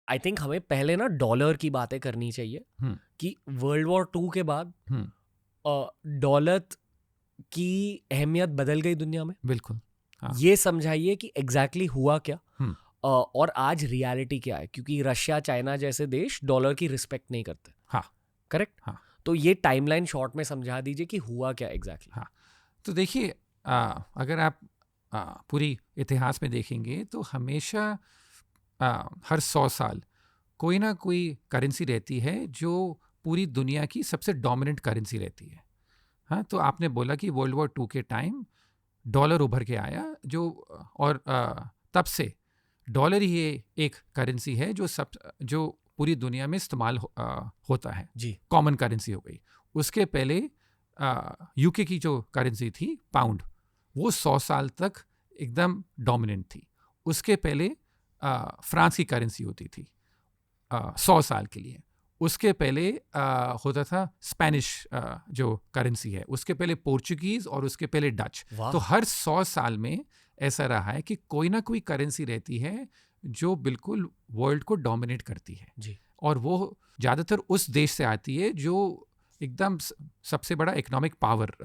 I think हमें पहले ना डॉलर की बातें करनी चाहिए हम्म, कि वर्ल्ड वॉर 2 के बाद डॉलर की अहमियत बदल गई दुनिया में। बिल्कुल। हाँ। ये समझाइए कि एग्जैक्टली हुआ क्या, हम्म, और आज रियलिटी क्या है, क्योंकि रशिया चाइना जैसे देश डॉलर की रिस्पेक्ट नहीं करते। हाँ। करेक्ट। हाँ। तो ये टाइमलाइन शॉर्ट में समझा दीजिए कि हुआ क्या एग्जैक्टली। हाँ। तो देखिए, अगर आप पूरी इतिहास में देखेंगे तो हमेशा हर 100 साल कोई ना कोई करेंसी रहती है जो पूरी दुनिया की सबसे डोमिनेंट करेंसी रहती है। हाँ, तो आपने बोला कि वर्ल्ड वॉर 2 के टाइम डॉलर उभर के आया, जो और तब से डॉलर ही एक करेंसी है जो पूरी दुनिया में इस्तेमाल होता है। जी। कॉमन करेंसी हो गई। उसके पहले यूके की जो करेंसी थी पाउंड, वो 100 साल तक एकदम डोमिनेंट थी। उसके पहले फ्रांस की करेंसी होती थी 100 साल के लिए। उसके पहले होता था स्पेनिश जो करेंसी है, उसके पहले पोर्चुगीज और उसके पहले डच। वाह। तो हर 100 साल में ऐसा रहा है कि कोई ना कोई करेंसी रहती है जो बिल्कुल वर्ल्ड को डोमिनेट करती है। जी। और वो ज़्यादातर उस देश से आती है जो एकदम सबसे बड़ा इकोनॉमिक पावर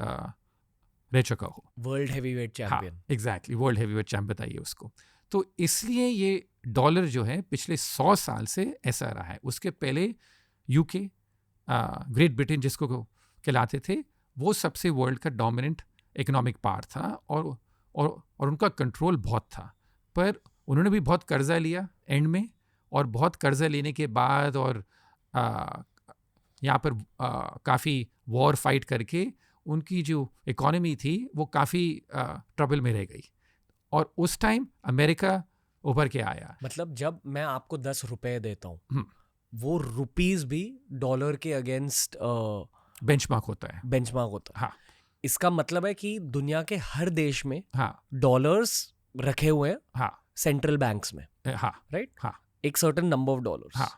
रह चुका हो। वर्ल्ड हेवीवेट हाँ, champion. Exactly, world heavyweight champ बताइए उसको। तो इसलिए ये डॉलर जो है पिछले 100 साल से ऐसा रहा है। उसके पहले यूके, ग्रेट ब्रिटेन जिसको कहलाते थे, वो सबसे वर्ल्ड का डोमिनेंट इकोनॉमिक पावर था और उनका कंट्रोल बहुत था। पर उन्होंने भी बहुत कर्जा लिया एंड में, और बहुत कर्जा लेने के बाद और यहाँ पर काफ़ी वॉर फाइट करके उनकी जो इकोनॉमी थी वो काफ़ी ट्रबल में रह गई। और उस टाइम अमेरिका उभर के आया। मतलब जब मैं आपको 10 रुपए देता हूँ, हम्म, वो रुपीस भी डॉलर के अगेंस्ट बेंचमार्क होता है। बेंचमार्क होता है। हाँ। इसका मतलब है कि दुनिया के हर देश में हाँ। डॉलर्स रखे हुए हैं हाँ। सेंट्रल बैंक्स में, हाँ। राइट? हाँ। एक सर्टेन नंबर ऑफ डॉलर्स। हाँ।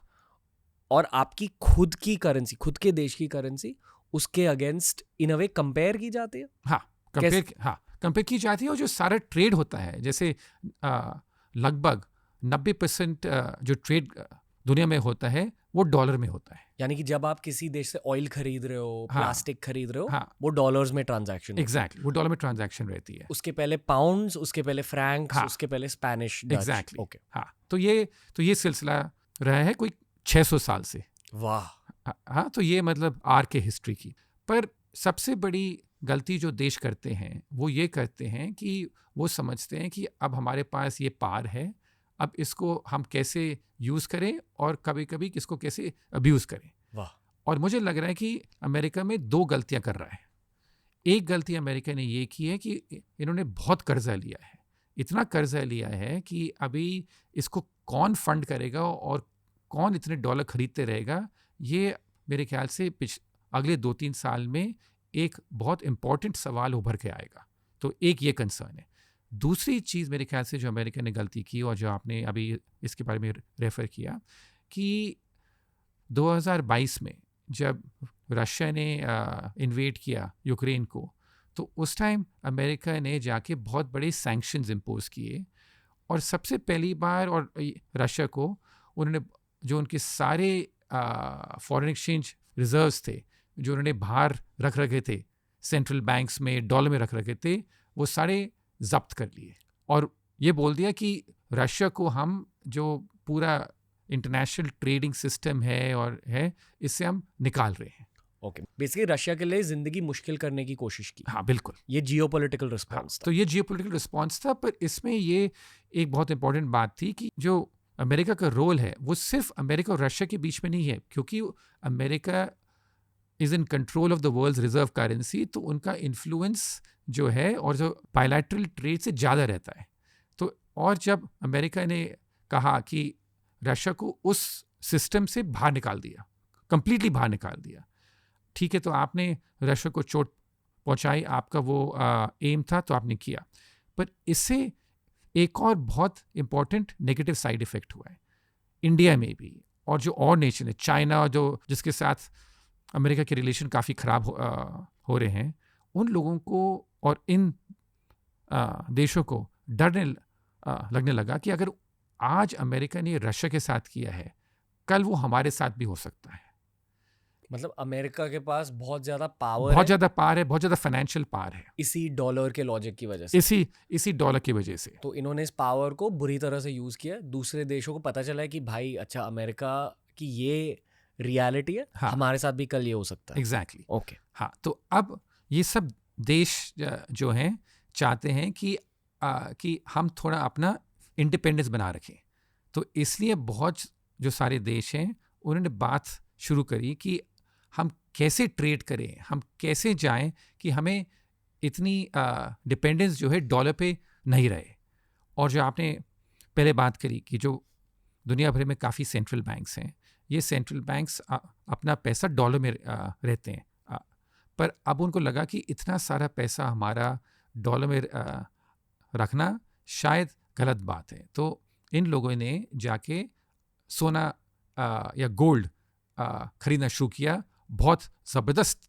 और आपकी खुद की करेंसी, खुद के देश की करेंसी, उसके अगेंस्ट इन अ वे कंपेयर की जाती है। हाँ, कंपेयर की जाती है। और जो सारा ट्रेड होता है, जैसे लगभग 90% जो ट्रेड दुनिया में होता है वो डॉलर में होता है। यानी कि जब आप किसी देश से ऑयल खरीद रहे हो, हाँ। प्लास्टिक खरीद रहे हो, हाँ, वो डॉलर्स में ट्रांजैक्शन होती है। एग्जैक्टली, वो डॉलर में ट्रांजैक्शन रहती है। उसके पहले पाउंड्स, उसके पहले फ्रैंक्स, हाँ, उसके पहले स्पेनिश, डच। एग्जैक्टली। ओके। हाँ, तो ये सिलसिला रहा है कोई 600 साल से। वाह। हाँ, तो ये मतलब आर के हिस्ट्री की। पर सबसे बड़ी गलती जो देश करते हैं वो ये करते हैं कि वो समझते हैं कि अब हमारे पास ये पार है, अब इसको हम कैसे यूज़ करें और कभी कभी किसको कैसे अब्यूज़ करें। वाह। और मुझे लग रहा है कि अमेरिका में 2 गलतियां कर रहा है। एक गलती अमेरिका ने ये की है कि इन्होंने बहुत कर्जा लिया है। इतना कर्जा लिया है कि अभी इसको कौन फंड करेगा और कौन इतने डॉलर खरीदते रहेगा, ये मेरे ख्याल से अगले 2-3 साल में एक बहुत इंपॉर्टेंट सवाल उभर के आएगा। तो एक ये कंसर्न है। दूसरी चीज़ मेरे ख्याल से जो अमेरिका ने गलती की और जो आपने अभी इसके बारे में रेफ़र किया, कि 2022 में जब रशिया ने इन्वेड किया यूक्रेन को, तो उस टाइम अमेरिका ने जाके बहुत बड़े सैंक्शंस इम्पोज किए। और सबसे पहली बार और रशिया को उन्होंने जो उनके सारे फॉरेन एक्सचेंज रिजर्व्स थे, जो उन्होंने बाहर रख रखे थे सेंट्रल बैंक्स में, डॉलर में रख रखे थे, वो सारे जब्त कर लिए। और ये बोल दिया कि रशिया को हम जो पूरा इंटरनेशनल ट्रेडिंग सिस्टम है और है, इससे हम निकाल रहे हैं। ओके। बेसिकली रशिया के लिए जिंदगी मुश्किल करने की कोशिश की। हाँ, बिल्कुल। ये जियोपॉलिटिकल रिस्पॉन्स हाँ, था। तो ये जियोपॉलिटिकल रिस्पॉन्स था। पर इसमें ये एक बहुत इंपॉर्टेंट बात थी कि जो अमेरिका का रोल है वो सिर्फ अमेरिका और रशिया के बीच में नहीं है, क्योंकि America is in control of the world's reserve currency, तो उनका इन्फ्लुएंस जो है और जो बायलैटरल ट्रेड से ज़्यादा रहता है। तो और जब अमेरिका ने कहा कि रशिया को उस सिस्टम से बाहर निकाल दिया, कंप्लीटली बाहर निकाल दिया, ठीक है, तो आपने रशिया को चोट पहुंचाई, आपका वो एम था, तो आपने किया। पर इससे एक और बहुत इंपॉर्टेंट नेगेटिव साइड इफेक्ट हुआ है इंडिया में भी, और जो और नेशन है, चाइना, जो जिसके साथ अमेरिका के रिलेशन काफ़ी ख़राब हो रहे हैं, उन लोगों को और इन देशों को डरने लगने लगा कि अगर आज अमेरिका ने रशिया के साथ किया है, कल वो हमारे साथ भी हो सकता है। मतलब अमेरिका के पास बहुत ज्यादा पावर बहुत है ज़्यादा पावर है, बहुत ज़्यादा फाइनेंशियल पावर है, इसी डॉलर के लॉजिक की वजह से। इसी डॉलर की वजह से। तो इन्होंने इस पावर को बुरी तरह से यूज किया, दूसरे देशों को पता चला है कि भाई अच्छा अमेरिका की ये रियलिटी है, हाँ, हमारे साथ भी कल ये हो सकता है। एग्जैक्टली। ओके। हाँ, तो अब ये सब देश जो हैं चाहते हैं कि हम थोड़ा अपना इंडिपेंडेंस बना रखें। तो इसलिए बहुत जो सारे देश हैं उन्होंने बात शुरू करी कि हम कैसे ट्रेड करें, हम कैसे जाएं कि हमें इतनी डिपेंडेंस जो है डॉलर पे नहीं रहे। और जो आपने पहले बात करी कि जो दुनिया भर में काफ़ी सेंट्रल बैंक्स हैं, ये सेंट्रल बैंक्स अपना पैसा डॉलर में रहते हैं, पर अब उनको लगा कि इतना सारा पैसा हमारा डॉलर में रखना शायद गलत बात है। तो इन लोगों ने जाके सोना या गोल्ड खरीदना शुरू किया बहुत ज़बरदस्त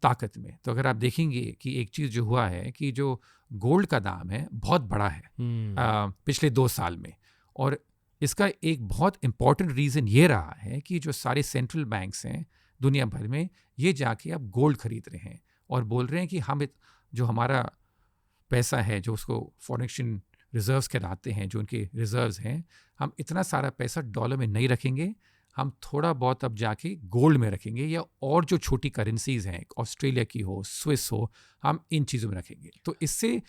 ताकत में। तो अगर आप देखेंगे कि एक चीज़ जो हुआ है कि जो गोल्ड का दाम है बहुत बड़ा है पिछले 2 साल में, और इसका एक बहुत इम्पॉर्टेंट रीज़न ये रहा है कि जो सारे सेंट्रल बैंक्स हैं दुनिया भर में, ये जाके अब गोल्ड खरीद रहे हैं और बोल रहे हैं कि हम जो हमारा पैसा है, जो उसको फॉरेन एक्सचेंज रिजर्व्स कहलाते हैं, जो उनके रिजर्व्स हैं, हम इतना सारा पैसा डॉलर में नहीं रखेंगे, हम थोड़ा बहुत अब जाके गोल्ड में रखेंगे, या और जो छोटी करेंसीज हैं, ऑस्ट्रेलिया की हो, स्विस हो, हम इन चीज़ों में रखेंगे। तो इससे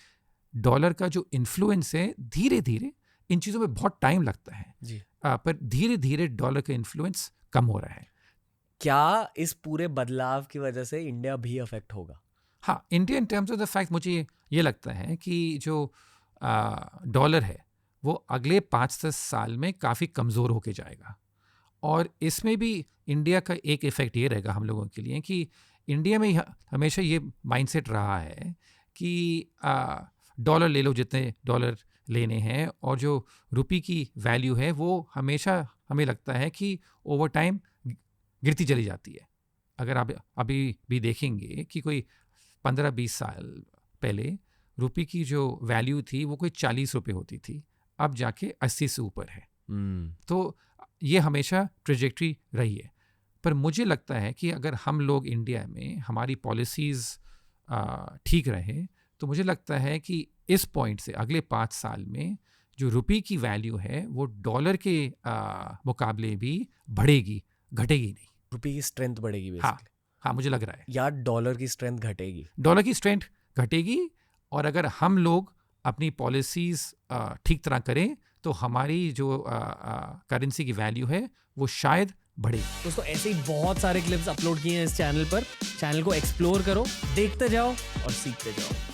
डॉलर का जो इन्फ्लुएंस है धीरे धीरे, इन चीज़ों में बहुत टाइम लगता है जी, पर धीरे धीरे डॉलर का इन्फ्लुएंस कम हो रहा है। क्या इस पूरे बदलाव की वजह से इंडिया भी अफेक्ट होगा? हाँ, India in terms of the fact मुझे ये लगता है कि जो डॉलर है वो अगले 5-10 साल में काफ़ी कमज़ोर होके जाएगा। और इसमें भी इंडिया का एक इफ़ेक्ट ये रहेगा हम लोगों के लिए कि इंडिया में हमेशा ये माइंडसेट रहा है कि डॉलर ले लो जितने डॉलर लेने हैं, और जो रुपये की वैल्यू है वो हमेशा हमें लगता है कि ओवर टाइम गिरती चली जाती है। अगर आप अभी भी देखेंगे कि कोई 15-20 साल पहले रुपये की जो वैल्यू थी वो कोई 40 रुपये होती थी, अब जाके 80 से ऊपर है। तो ये हमेशा ट्रेजेक्ट्री रही है। पर मुझे लगता है कि अगर हम लोग इंडिया में हमारी पॉलिसीज़ ठीक रहे, तो मुझे लगता है कि इस पॉइंट से अगले 5 साल में जो रुपये की वैल्यू है वो डॉलर के मुकाबले भी बढ़ेगी, घटेगी नहीं। रुपये की स्ट्रेंथ बढ़ेगी बेसिकली। हाँ, मुझे लग रहा है। या डॉलर की स्ट्रेंथ घटेगी? डॉलर की स्ट्रेंथ घटेगी, और अगर हम लोग अपनी पॉलिसीज़ ठीक तरह करें तो हमारी जो करेंसी की वैल्यू है वो शायद बढ़ेगी। दोस्तों, ऐसे ही बहुत सारे क्लिप्स अपलोड किए हैं इस चैनल पर। चैनल को एक्सप्लोर करो, देखते जाओ और सीखते जाओ।